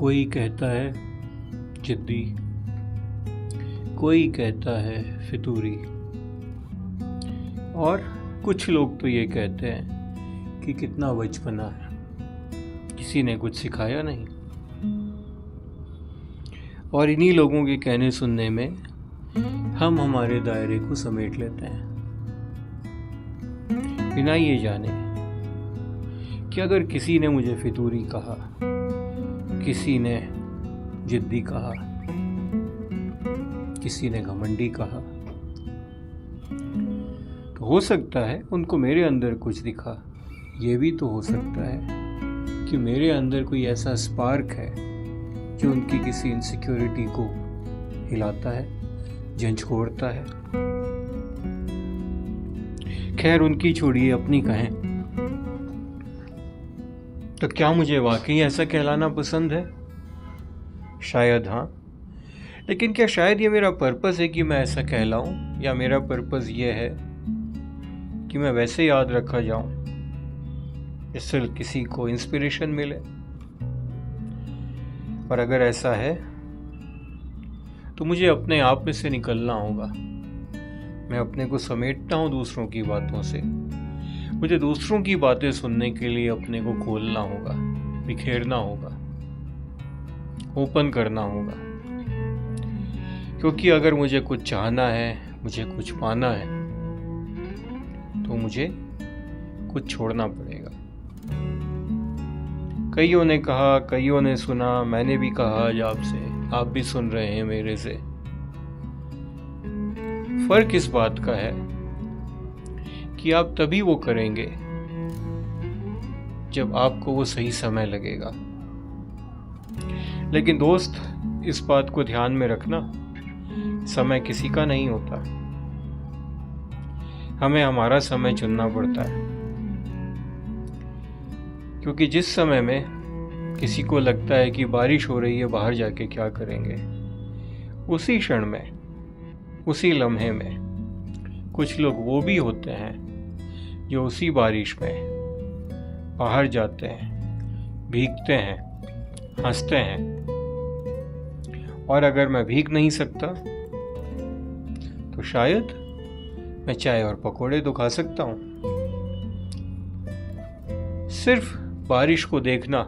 कोई कहता है जिद्दी, कोई कहता है फितूरी, और कुछ लोग तो ये कहते हैं कि कितना बचपना है, किसी ने कुछ सिखाया नहीं। और इन्हीं लोगों के कहने सुनने में हम हमारे दायरे को समेट लेते हैं, बिना ये जाने कि अगर किसी ने मुझे फितूरी कहा, किसी ने जिद्दी कहा, किसी ने घमंडी कहा, तो हो सकता है उनको मेरे अंदर कुछ दिखा। ये भी तो हो सकता है कि मेरे अंदर कोई ऐसा स्पार्क है जो उनकी किसी इनसिक्योरिटी को हिलाता है, झंझोड़ता है। खैर, उनकी छोड़िए, अपनी कहें तो क्या मुझे वाकई ऐसा कहलाना पसंद है? शायद हाँ, लेकिन क्या शायद ये मेरा पर्पस है कि मैं ऐसा कहलाऊं, या मेरा पर्पस ये है कि मैं वैसे याद रखा जाऊं, इससे किसी को इंस्पिरेशन मिले? और अगर ऐसा है तो मुझे अपने आप में से निकलना होगा। मैं अपने को समेटता हूं दूसरों की बातों से। मुझे दूसरों की बातें सुनने के लिए अपने को खोलना होगा, बिखेरना होगा, ओपन करना होगा। क्योंकि अगर मुझे कुछ चाहना है, मुझे कुछ पाना है, तो मुझे कुछ छोड़ना पड़ेगा। कईयों ने कहा, कईयों ने सुना, मैंने भी कहा आज आपसे, आप भी सुन रहे हैं मेरे से। फर्क इस बात का है कि आप तभी वो करेंगे जब आपको वो सही समय लगेगा। लेकिन दोस्त, इस बात को ध्यान में रखना, समय किसी का नहीं होता। हमें हमारा समय चुनना पड़ता है। क्योंकि जिस समय में किसी को लगता है कि बारिश हो रही है, बाहर जाके क्या करेंगे, उसी क्षण में, उसी लम्हे में कुछ लोग वो भी होते हैं जो उसी बारिश में बाहर जाते हैं, भीगते हैं, हंसते हैं। और अगर मैं भीग नहीं सकता तो शायद मैं चाय और पकोड़े तो खा सकता हूं। सिर्फ बारिश को देखना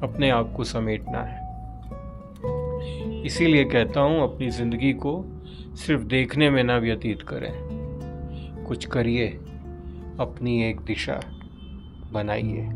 अपने आप को समेटना है। इसीलिए कहता हूं, अपनी जिंदगी को सिर्फ देखने में ना व्यतीत करें, कुछ करिए, अपनी एक दिशा बनाइए।